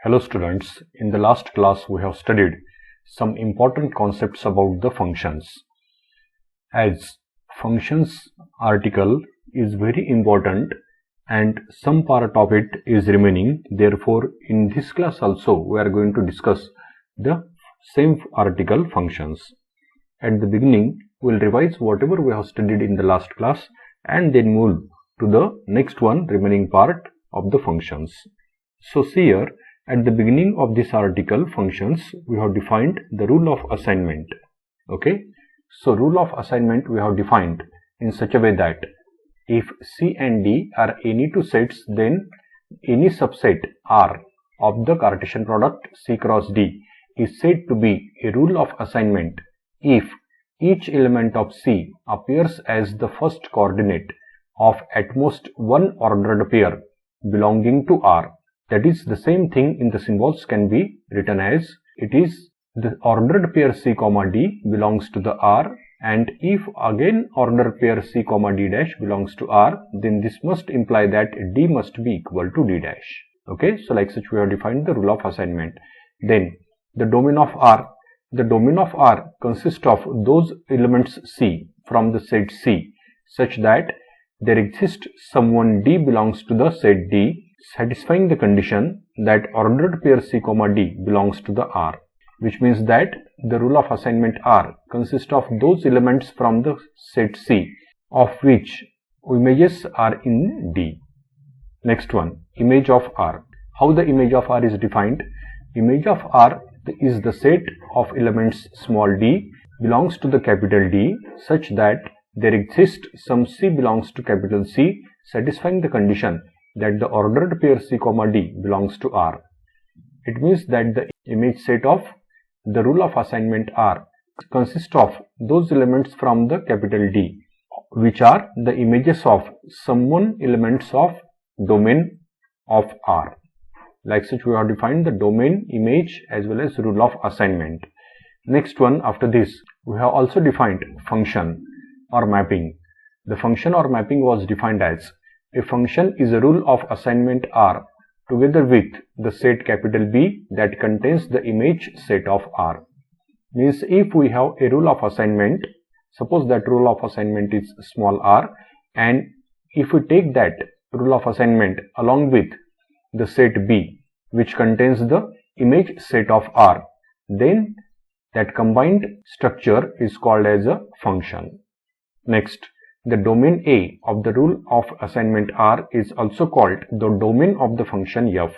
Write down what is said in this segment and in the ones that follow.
Hello students, in the last class we have studied some important concepts about the functions. As functions article is very important and some part of it is remaining, therefore in this class also we are going to discuss the same article functions. At the beginning we will revise whatever we have studied in the last class and then move to the next one remaining part of the functions. So see here, at the beginning of this article functions, we have defined the rule of assignment. Okay, so rule of assignment we have defined in such a way that if C and D are any two sets, then any subset R of the Cartesian product C cross D is said to be a rule of assignment if each element of C appears as the first coordinate of at most one ordered pair belonging to R. That is, the same thing in the symbols can be written as it is the ordered pair C comma D belongs to the R, and if again ordered pair C comma D dash belongs to R, then this must imply that D must be equal to D dash. Okay, so like such we have defined the rule of assignment. Then the domain of R. The domain of R consists of those elements C from the set C such that there exists someone D belongs to the set D, satisfying the condition that ordered pair C comma D belongs to the R, which means that the rule of assignment R consists of those elements from the set C of which images are in D. Next one, image of R. How the image of R is defined? Image of R is the set of elements small d belongs to the capital D such that there exists some C belongs to capital C, satisfying the condition that the ordered pair C comma D belongs to R. It means that the image set of the rule of assignment R consists of those elements from the capital D which are the images of some one elements of domain of R. Like such we have defined the domain, image as well as rule of assignment. Next one, after this we have also defined function or mapping. The function or mapping was defined as a function is a rule of assignment R together with the set capital B that contains the image set of R. Means if we have a rule of assignment, suppose that rule of assignment is small r, and if we take that rule of assignment along with the set B which contains the image set of R, then that combined structure is called as a function. Next, the domain A of the rule of assignment R is also called the domain of the function f,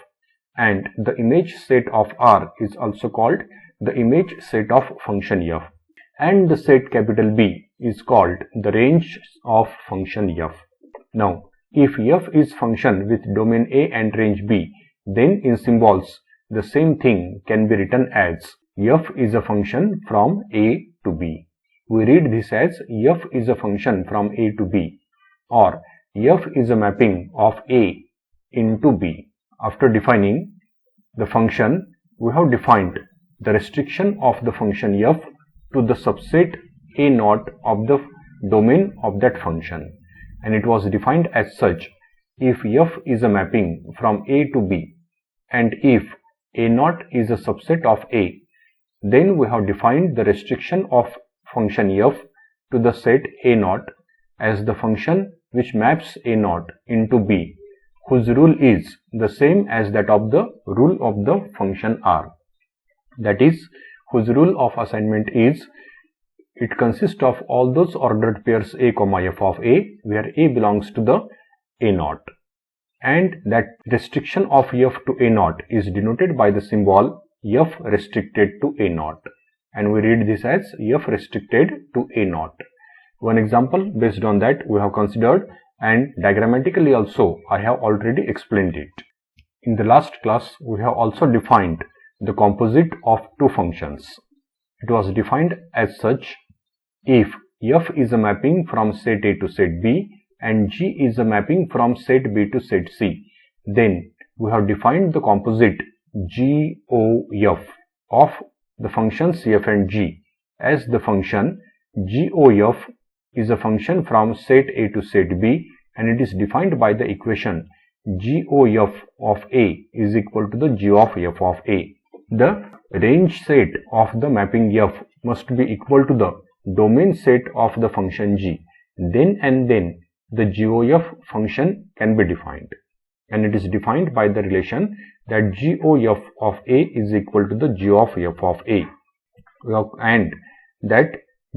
and the image set of R is also called the image set of function f, and the set capital B is called the range of function f. Now, if f is function with domain A and range B, then in symbols the same thing can be written as f is a function from A to B. We read this as f is a function from A to B, or f is a mapping of A into B. After defining the function, we have defined the restriction of the function f to the subset A naught of the domain of that function, and it was defined as such: if f is a mapping from A to B and if A naught is a subset of A, then we have defined the restriction of function f to the set A naught as the function which maps A naught into B, whose rule is the same as that of the rule of the function R. That is, whose rule of assignment is, it consists of all those ordered pairs A comma f of A where A belongs to the A naught, and that restriction of f to A naught is denoted by the symbol f restricted to A naught, and we read this as f restricted to A naught. One example based on that we have considered, and diagrammatically also I have already explained it. In the last class we have also defined the composite of two functions. It was defined as such: if f is a mapping from set A to set B and g is a mapping from set B to set C, then we have defined the composite GOF of the functions f and g as the function GOF is a function from set A to set B, and it is defined by the equation GOF of A is equal to the G of F of A. The range set of the mapping F must be equal to the domain set of the function G. Then and then the GOF function can be defined, and it is defined by the relation that GOF of A is equal to the G of F of A, and that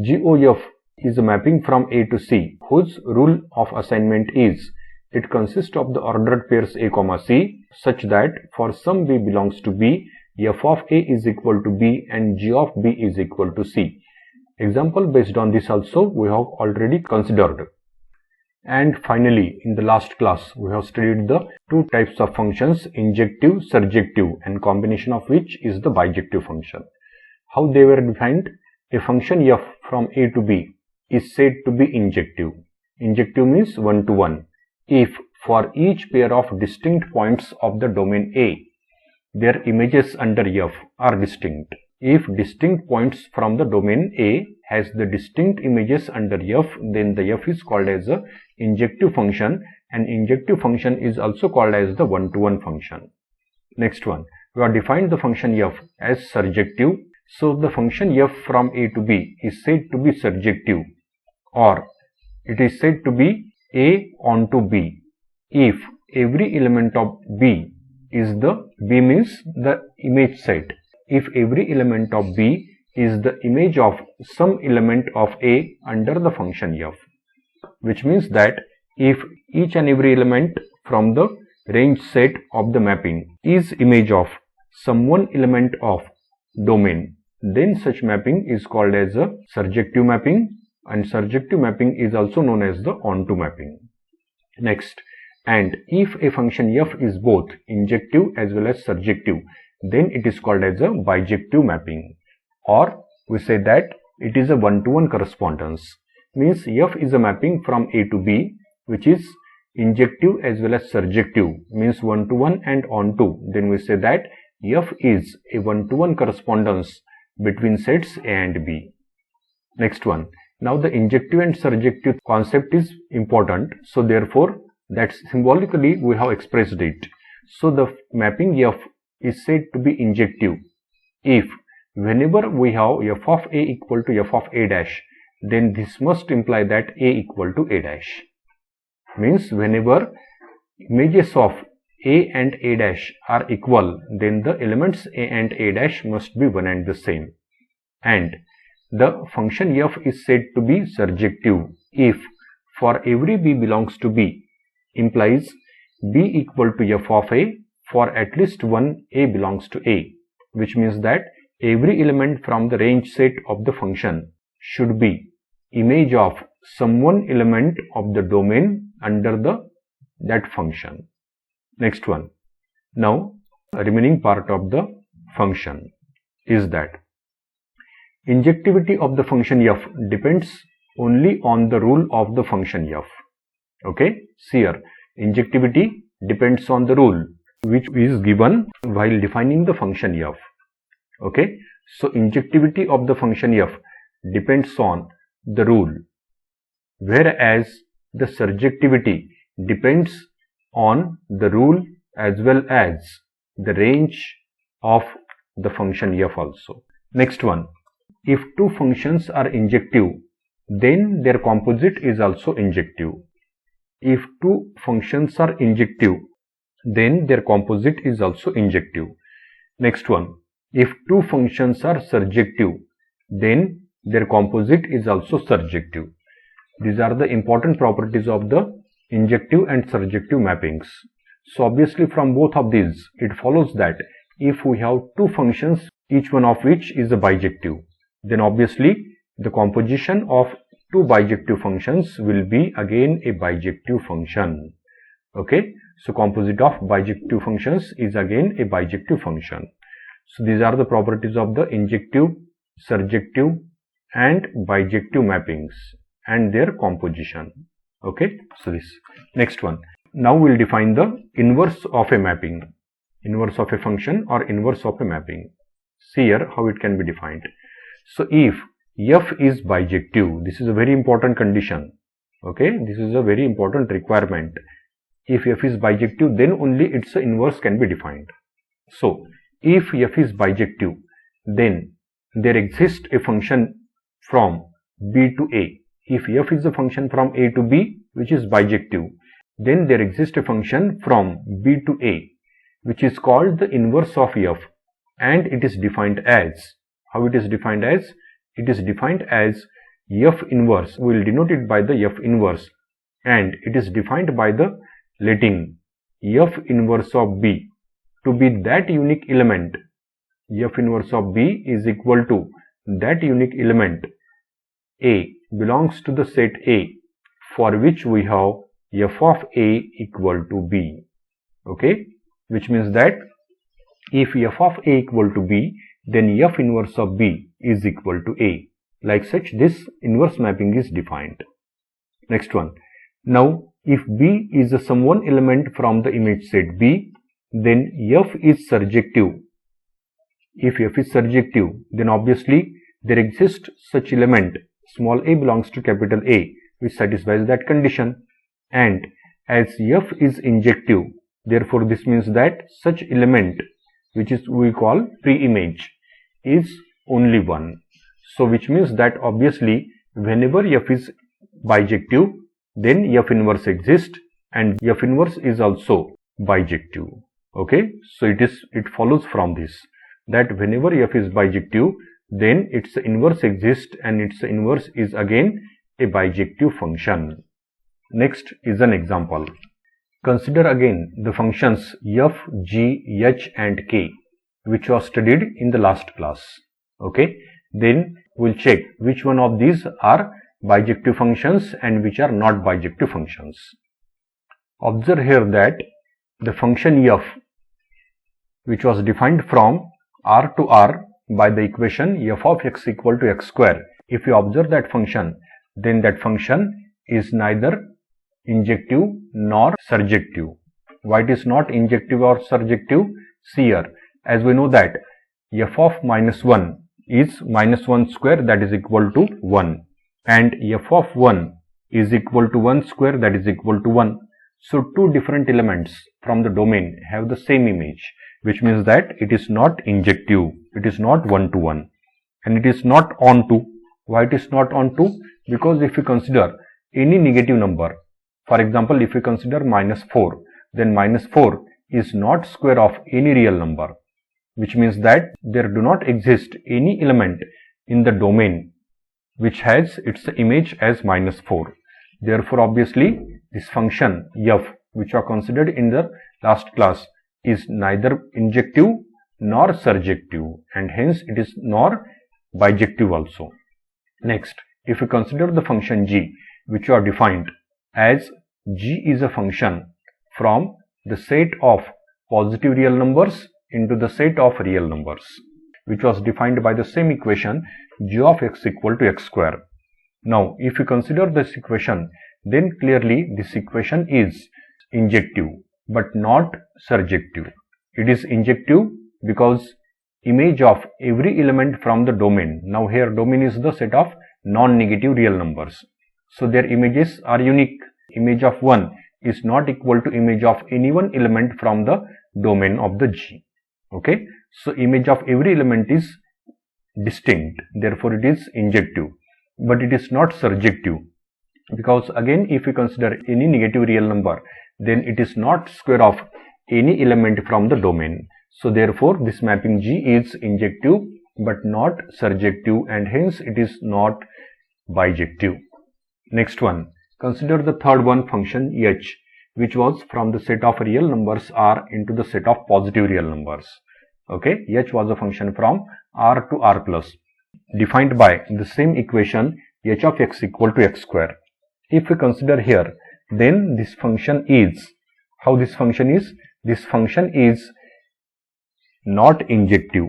GOF is a mapping from A to C whose rule of assignment is it consists of the ordered pairs A, C such that for some B belongs to B, F of A is equal to B and G of B is equal to C. Example based on this also we have already considered. And finally, in the last class, we have studied the two types of functions, injective, surjective, and combination of which is the bijective function. How they were defined? A function f from A to B is said to be injective. Injective means one-to-one. If for each pair of distinct points of the domain A, their images under f are distinct. If distinct points from the domain A has the distinct images under f, then the f is called as a injective function, and injective function is also called as the one-to-one function. Next one, we have defined the function f as surjective. So the function f from A to B is said to be surjective, or it is said to be A onto B if every element of B is the B means the image set. If every element of B is the image of some element of A under the function f, which means that if each and every element from the range set of the mapping is image of some one element of domain, then such mapping is called as a surjective mapping, and surjective mapping is also known as the onto mapping. Next, and if a function f is both injective as well as surjective, then it is called as a bijective mapping, or we say that it is a one-to-one correspondence. Means f is a mapping from A to B which is injective as well as surjective, means one-to-one and onto. Then we say that f is a one-to-one correspondence between sets A and B. Next one. Now the injective and surjective concept is important, so therefore that symbolically we have expressed it. So the mapping f is said to be injective if whenever we have f of A equal to f of A dash, then this must imply that A equal to A dash. Means whenever images of A and A dash are equal, then the elements A and A dash must be one and the same. And the function f is said to be surjective if for every B belongs to B implies B equal to f of A for at least one A belongs to A, which means that every element from the range set of the function should be image of some one element of the domain under that function. Next one. Now, remaining part of the function is that injectivity of the function f depends only on the rule of the function f. Okay, see here, injectivity depends on the rule which is given while defining the function f. Okay, so injectivity of the function f depends on the rule, whereas the surjectivity depends on the rule as well as the range of the function f also. Next one, if two functions are injective, then their composite is also injective. If two functions are injective, then their composite is also injective. Next one, if two functions are surjective, then their composite is also surjective. These are the important properties of the injective and surjective mappings. So obviously from both of these, it follows that if we have two functions, each one of which is a bijective, then obviously the composition of two bijective functions will be again a bijective function. Okay, so composite of bijective functions is again a bijective function. So these are the properties of the injective, surjective and bijective mappings and their composition. Okay, so this next one. Now we'll define the inverse of a mapping, inverse of a function or inverse of a mapping. See here how it can be defined. So if f is bijective, this is a very important condition. Okay, this is a very important requirement. If f is bijective, then only its inverse can be defined. So, if f is bijective, then there exists a function from b to a. If f is a function from a to b, which is bijective, then there exists a function from b to a, which is called the inverse of f, and it is defined as, how it is defined as? It is defined as f inverse. We will denote it by the f inverse, and it is defined by the letting f inverse of b to be that unique element. F inverse of b is equal to that unique element a belongs to the set A, for which we have f of a equal to b. Okay, which means that if f of a equal to b, then f inverse of b is equal to a. Like such, this inverse mapping is defined. Next one. Now, if b is some one element from the image set B, then f is surjective. If f is surjective, then obviously there exists such element small a belongs to capital A, which satisfies that condition. And as f is injective, therefore this means that such element, which is we call preimage, is only one. So which means that obviously whenever f is bijective, then f inverse exists, and f inverse is also bijective. Okay, so it follows from this that whenever f is bijective, then its inverse exists, and its inverse is again a bijective function. Next is an example. Consider again the functions f, g, h and k, which was studied in the last class. Okay, then we'll check which one of these are bijective functions and which are not bijective functions. Observe here that the function f, which was defined from R to R by the equation f of x equal to x square. If you observe that function, then that function is neither injective nor surjective. Why it is not injective or surjective? See here, as we know that f of minus 1 is minus 1 square, that is equal to 1, and f of 1 is equal to 1 square, that is equal to 1. So two different elements from the domain have the same image, which means that it is not injective, it is not one to one, and it is not onto. Why it is not onto? Because if you consider any negative number, for example, if you consider minus 4, then minus 4 is not square of any real number, which means that there do not exist any element in the domain which has its image as minus 4. Therefore, obviously, this function f, which are considered in the last class, is neither injective nor surjective, and hence it is nor bijective also. Next, if you consider the function g, which are defined as g is a function from the set of positive real numbers into the set of real numbers, which was defined by the same equation g of x equal to x square. Now, if you consider this equation, then clearly this equation is injective but not surjective. It is injective because image of every element from the domain. Now here domain is the set of non-negative real numbers. So their images are unique. Image of 1 is not equal to image of any one element from the domain of the G. Okay. So image of every element is distinct. Therefore it is injective. But it is not surjective. Because again, if we consider any negative real number, then it is not square of any element from the domain. So therefore this mapping G is injective but not surjective, and hence it is not bijective. Next one, consider the third one, function h, which was from the set of real numbers R into the set of positive real numbers. Okay, h was a function from R to R plus, defined by the same equation h of x equal to x square. If we consider here, then this function is, how this function is? This function is not injective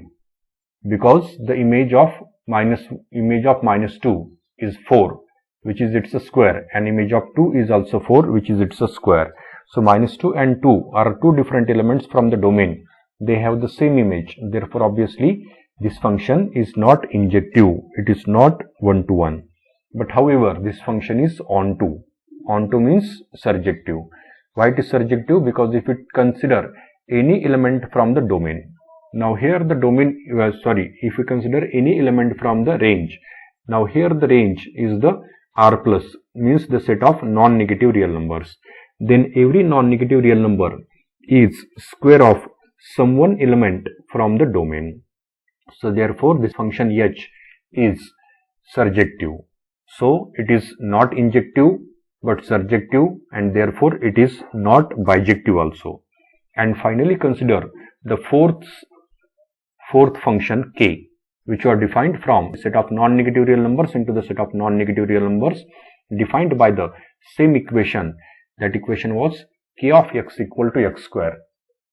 because the image of minus 2 is 4, which is its square, and image of 2 is also 4, which is its square. So minus 2 and 2 are two different elements from the domain. They have the same image. Therefore, obviously, this function is not injective. It is not one-to-one. But however, this function is onto. Onto means surjective. Why it is surjective? Because if it consider any element from the domain. Now here the domain, if we consider any element from the range. Now here the range is the R plus, means the set of non-negative real numbers. Then every non-negative real number is square of some one element from the domain. So therefore this function h is surjective. So it is not injective but surjective, and therefore it is not bijective also. And finally consider the fourth function k, which are defined from set of non-negative real numbers into the set of non-negative real numbers defined by the same equation. That equation was k of x equal to x square.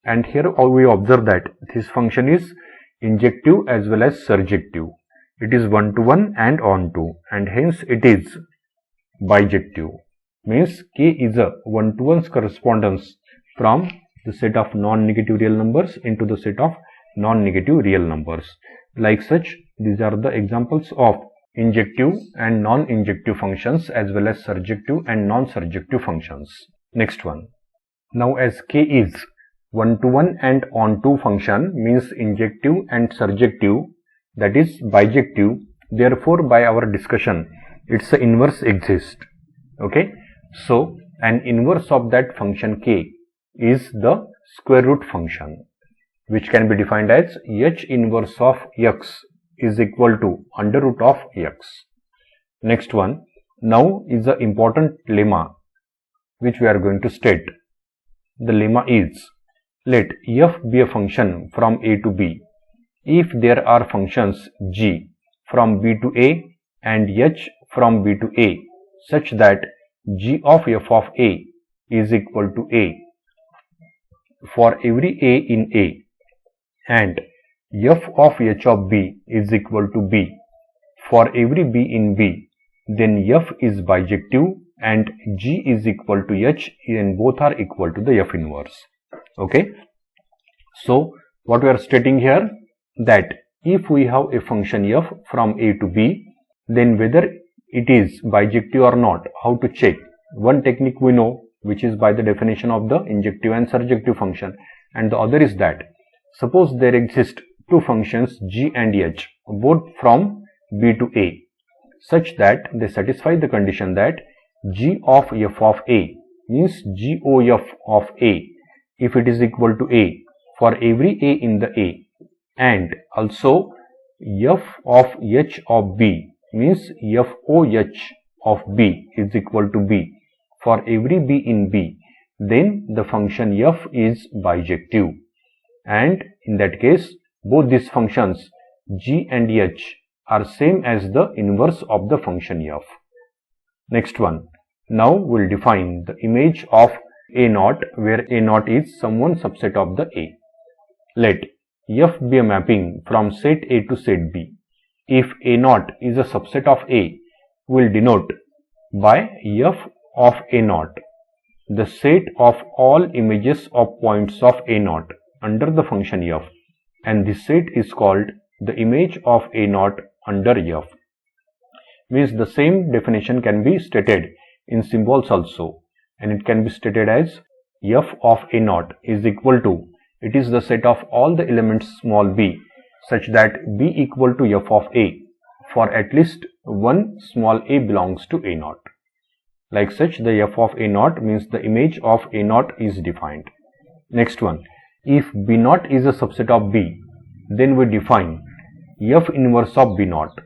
And here we observe that this function is injective as well as surjective. It is one-to-one and on-to, and hence it is bijective. Means k is a one-to-one correspondence from the set of non-negative real numbers into the set of non-negative real numbers. Like such, these are the examples of injective and non-injective functions as well as surjective and non-surjective functions. Next one. Now as k is one-to-one and on-to function, means injective and surjective, that is bijective. Therefore by our discussion its inverse exists. Okay. So an inverse of that function k is the square root function, which can be defined as h inverse of x is equal to under root of x. Next one. Now is the important lemma which we are going to state. The lemma is, let f be a function from a to b if there are functions g from b to a and h from b to a such that g of f of a is equal to a for every a in a, and f of h of b is equal to b for every b in b, then f is bijective and g is equal to h and both are equal to the f inverse. Okay. So what we are stating here, that if we have a function f from a to b, then whether it is bijective or not, how to check? One technique we know, which is by the definition of the injective and surjective function, and the other is that suppose there exist two functions g and h, both from b to a, such that they satisfy the condition that g of f of a, means g o f of a, if it is equal to a for every a in the a, and also f of h of b, means f o h of b is equal to b for every b in b, then the function f is bijective, and in that case both these functions g and h are same as the inverse of the function f. Next one. Now we will define the image of a naught, where a naught is some one subset of the a. Let f be a mapping from set a to set b. If a naught is a subset of a, we will denote by f of a naught the set of all images of points of a naught under the function f, and this set is called the image of a naught under f. Means the same definition can be stated in symbols also, and it can be stated as f of a naught is equal to, it is the set of all the elements small b such that b equal to f of a for at least one small a belongs to a naught. Like such, the f of a naught means the image of a naught is defined. Next one. If b naught is a subset of b, then we define f inverse of b naught.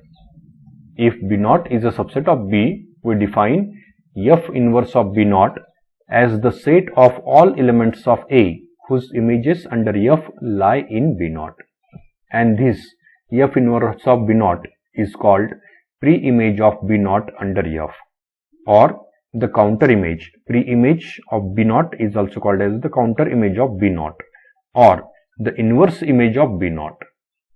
If b naught is a subset of b, we define f inverse of b naught as the set of all elements of a whose images under f lie in b naught, and this f inverse of b naught is called preimage of b naught under f, or the counter image. Preimage of b naught is also called as the counter image of b naught, or the inverse image of b naught.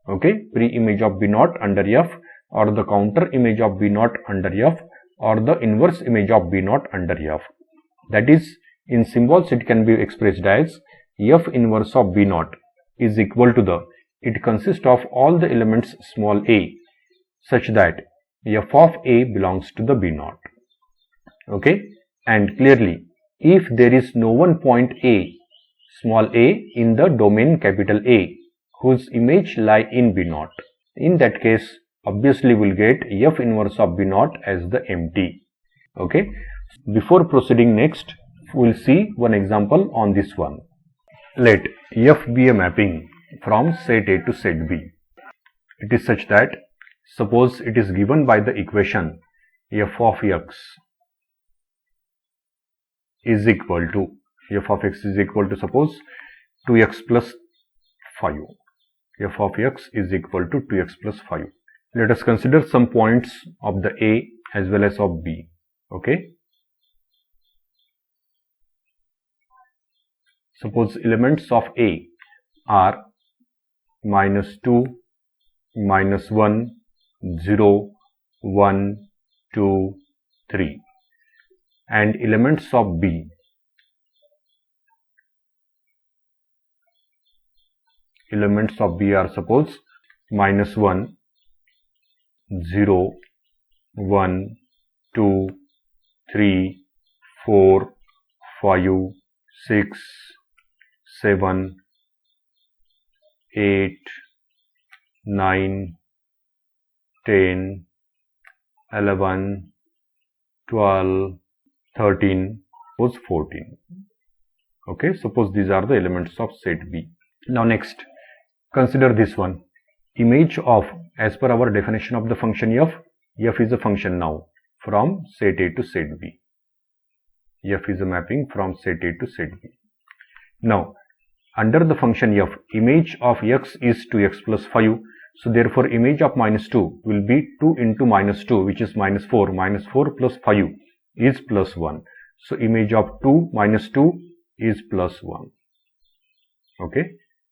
Okay, preimage of b naught under f, or the counter image of b naught under f, or the inverse image of b naught under f. That is, in symbols it can be expressed as f inverse of b naught is equal to the, it consists of all the elements small a such that f of a belongs to the b naught. Okay, and clearly if there is no one point A, small a, in the domain capital A, whose image lie in B0. In that case, obviously we'll get F inverse of B0 as the empty. Okay. Before proceeding next, we'll see one example on this one. Let F be a mapping from set A to set B. It is such that, suppose it is given by the equation f of x is equal to, suppose 2x plus 5. F of x is equal to 2x plus 5. Let us consider some points of the A as well as of B. Okay. Suppose elements of A are -2, -1, 0, 1, 2, 3, and elements of B are suppose -1, 0, 1, 2, 3, 4, 5, 6, 7, 8, 9, 10, 11, 12, 13, suppose 14. Okay, suppose these are the elements of set B. Now next, consider this one. Image of, as per our definition of the function f is a function now from set A to set B. F is a mapping from set A to set B. Now, under the function f, image of x is 2x plus 5. So therefore, image of -2 will be 2 into -2, which is -4. -4 plus 5 is plus 1. So image of 2 minus 2 is plus 1. Okay.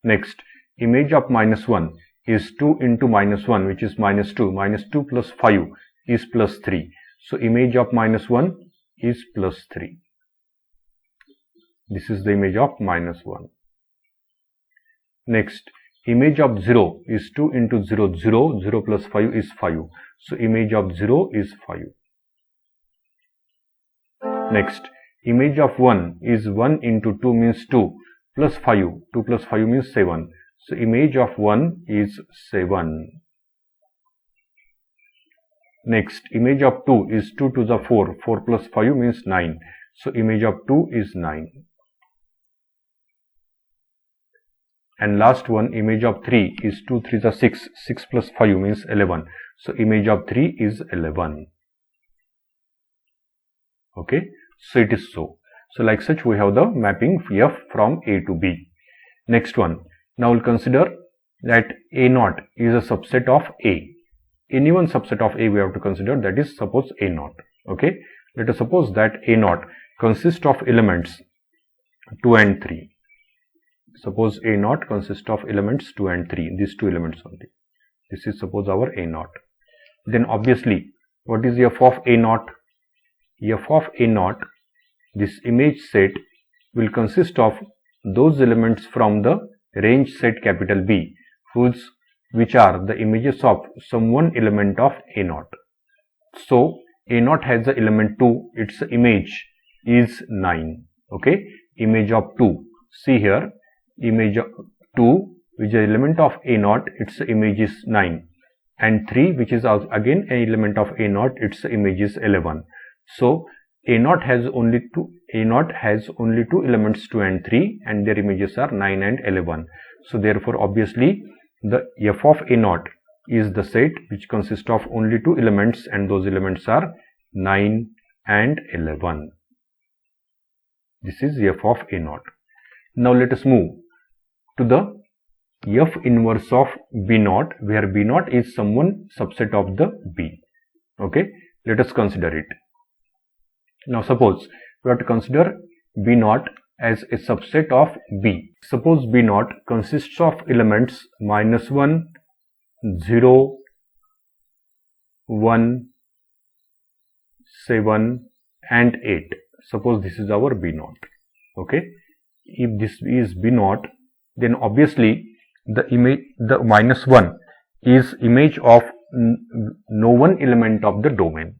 Next, image of -1 is 2 into -1, which is -2. -2 plus 5 is plus 3. So image of -1 is plus 3. This is the image of -1. Next, image of 0 is 2 into 0, 0, 0 plus 5 is 5. So image of 0 is 5. Next, image of 1 is 1 into 2 means 2 plus 5, 2 plus 5 means 7. So image of 1 is 7. Next, image of 2 is 2 to the 4, 4 plus 5 means 9. So image of 2 is 9. And last one, image of 3 is 2 3 the 6, 6 plus 5 means 11. So image of 3 is 11. Okay, so it is so. So like such we have the mapping f from A to B. Next one, now we'll consider that A0 is a subset of A. Any one subset of A we have to consider, that is suppose A0. Okay, let us suppose that A0 consists of elements 2 and 3. Suppose A0 consists of elements 2 and 3, these two elements only. This is suppose our A0. Then obviously, what is f of A0? F of A0, this image set will consist of those elements from the range set capital B, which are the images of some one element of A0. So A0 has the element 2, its image is 9. Okay, image of 2. See here, image of 2, which is an element of A0, its image is 9, and 3, which is also again an element of A0, its image is 11. So A0 has only two elements 2 and 3, and their images are 9 and 11. So therefore obviously the f of A0 is the set which consists of only two elements, and those elements are 9 and 11. This is f of A0. Now let us move to the f inverse of B0, where B0 is some one subset of the B. Okay, let us consider it. Now suppose we have to consider B0 as a subset of B. Suppose B0 consists of elements -1, 0, 1, 7 and 8. Suppose this is our B0. Okay, if this is B0, then obviously the -1 is image of no one element of the domain.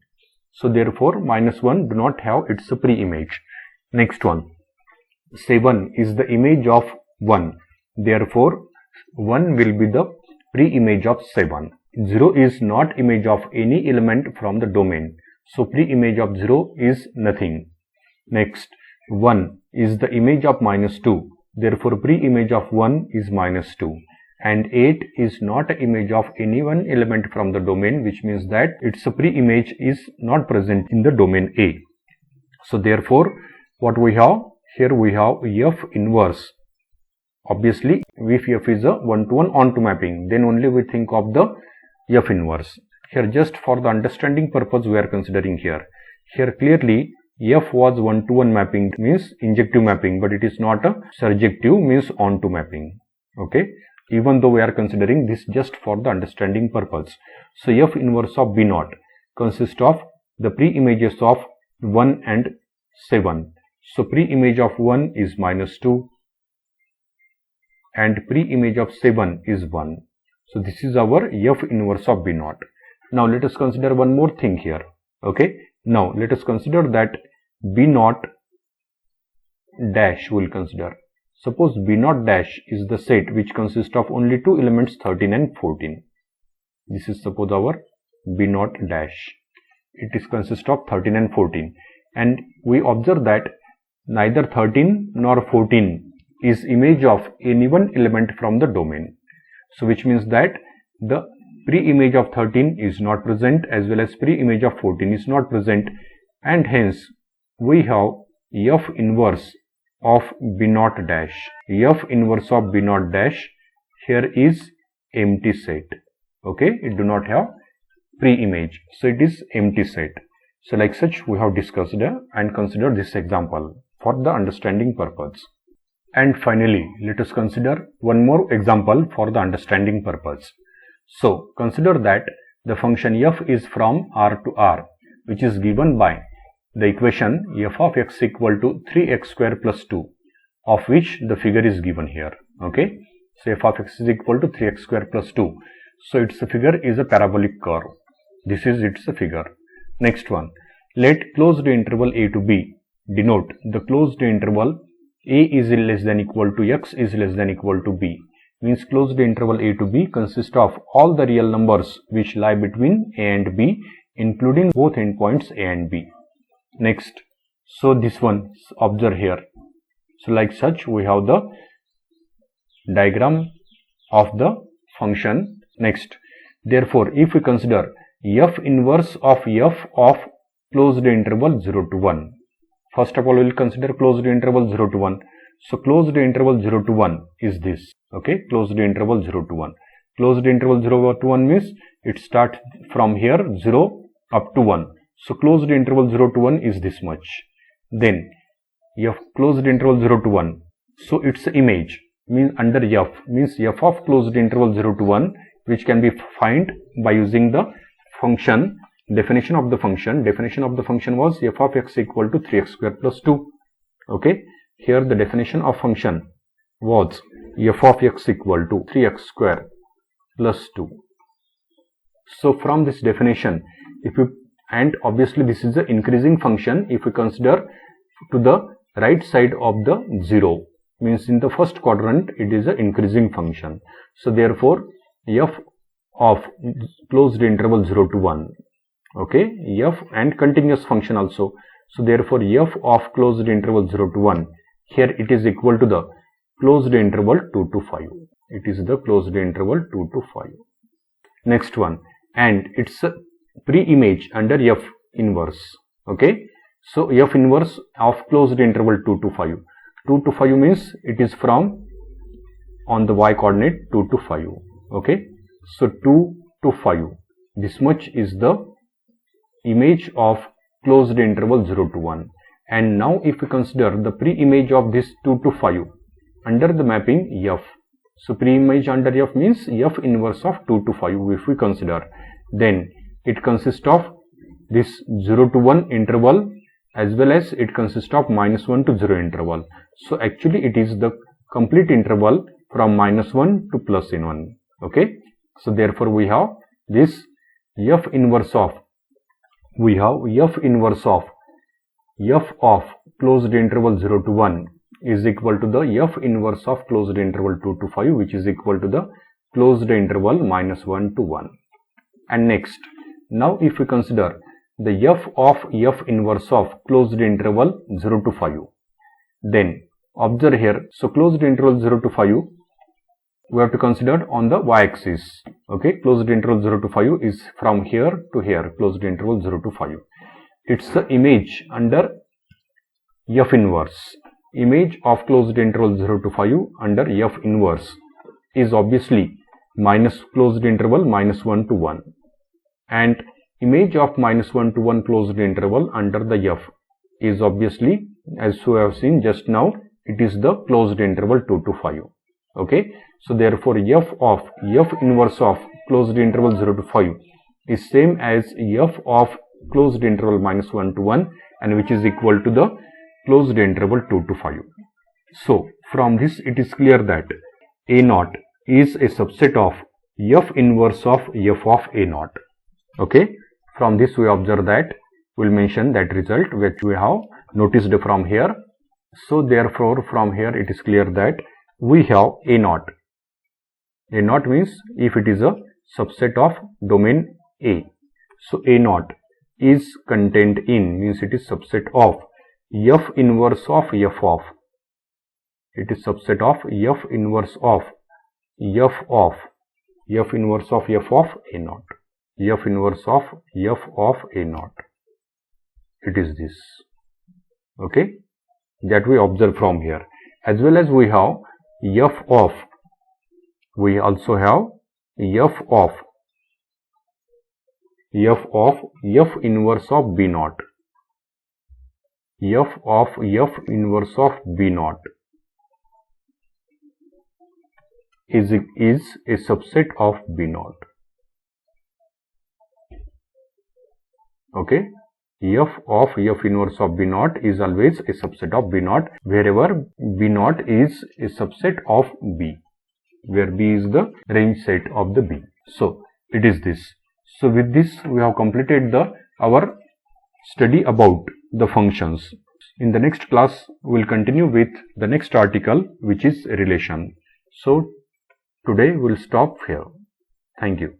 So therefore -1 do not have its pre-image. Next one, 7 is the image of 1. Therefore, 1 will be the pre-image of 7. 0 is not image of any element from the domain. So, pre-image of 0 is nothing. Next, 1 is the image of -2. Therefore, pre-image of 1 is -2. And 8 is not an image of any one element from the domain, which means that its pre-image is not present in the domain A. So, therefore, what we have? Here we have F inverse. Obviously, if F is a one-to-one onto mapping, then only we think of the F inverse. Here, just for the understanding purpose, we are considering here. Here clearly, F was one-to-one mapping, means injective mapping, but it is not a surjective, means onto mapping. Okay, even though we are considering this just for the understanding purpose. So, F inverse of B0 consists of the pre-images of 1 and 7. So, pre-image of 1 is -2 and pre-image of 7 is 1. So, this is our F inverse of B0. Now, let us consider one more thing here. Okay. Now, let us consider that B0 dash will consider. Suppose B0 dash is the set which consists of only two elements 13 and 14. This is suppose our B0 dash. It is consists of 13 and 14. And we observe that neither 13 nor 14 is image of any one element from the domain. So, which means that the pre-image of 13 is not present as well as pre-image of 14 is not present, and hence we have F inverse of B0 dash. F inverse of B0 dash here is empty set. Okay, it do not have pre-image, so it is empty set. So, like such we have discussed and considered this example for the understanding purpose. And finally, let us consider one more example for the understanding purpose. So, consider that the function f is from R to R, which is given by the equation f of x equal to 3x square plus 2, of which the figure is given here. Okay. So, f of x is equal to 3x square plus 2. So, its figure is a parabolic curve. This is its figure. Next one, let closed interval a to b denote the closed interval a is less than equal to x is less than equal to b. Means closed interval a to b consists of all the real numbers which lie between a and b, including both endpoints a and b. Next, so this one observe here. So, like such we have the diagram of the function. Next, therefore, if we consider f inverse of f of closed interval 0 to 1. First of all, we will consider closed interval 0 to 1. So, closed interval 0 to 1 is this. Okay, closed interval 0 to 1. Closed interval 0 to 1 means it starts from here 0 up to 1. So, closed interval 0 to 1 is this much. Then, f closed interval 0 to 1. So, its image means under f means f of closed interval 0 to 1, which can be found by using the function definition of the function. Definition of the function was f of x equal to 3x square plus 2. Okay. Here the definition of function was f of x equal to 3x square plus 2. So, from this definition, if you, and obviously this is the increasing function, if we consider to the right side of the 0, means in the first quadrant it is an increasing function. So, therefore, f of closed interval 0 to 1. Okay, f and continuous function also. So, therefore, f of closed interval 0 to 1, here it is equal to the closed interval 2 to 5. It is the closed interval 2 to 5. Next one, and its pre-image under f inverse. Okay, so f inverse of closed interval 2 to 5. 2 to 5 means it is from on the y coordinate 2 to 5. Okay, so 2 to 5. This much is the image of closed interval 0 to 1. And now if we consider the pre-image of this 2 to 5 under the mapping f. So, pre-image under f means f inverse of 2 to 5 if we consider. Then it consists of this 0 to 1 interval as well as it consists of -1 to 0 interval. So, actually it is the complete interval from -1 to plus n1. Okay. So, therefore, we have this f inverse of f of closed interval 0 to 1 is equal to the f inverse of closed interval 2 to 5, which is equal to the closed interval minus 1 to 1. And next, now if we consider the f of f inverse of closed interval 0 to 5, then observe here, so closed interval 0 to 5 we have to consider on the y-axis. Okay, closed interval 0 to 5 is from here to here, closed interval 0 to 5. It's the image under f inverse. Image of closed interval 0 to 5 under f inverse is obviously minus closed interval minus 1 to 1, and image of minus 1 to 1 closed interval under the f is obviously, as we have seen just now, it is the closed interval 2 to 5. Okay, so therefore f of f inverse of closed interval 0 to 5 is same as f of closed interval minus 1 to 1, and which is equal to the closed interval 2 to 5. So from this it is clear that A naught is a subset of f inverse of f of A naught. Okay, from this we observe that we will mention that result which we have noticed from here. So therefore from here it is clear that we have A naught. A naught means if it is a subset of domain A. So A naught is contained in, means it is subset of f inverse of f of, it is subset of f inverse of f inverse of f of A naught, f inverse of f of A naught. It is this. Okay, that we observe from here. As well as we have f of, we also have f of f inverse of B naught, f of f inverse of B naught is a subset of B naught. Okay, f of f inverse of B naught is always a subset of B naught wherever B naught is a subset of B, where B is the range set of the B. So it is this. So with this we have completed our study about the functions. In the next class we will continue with the next article, which is relation. So today we will stop here. Thank you.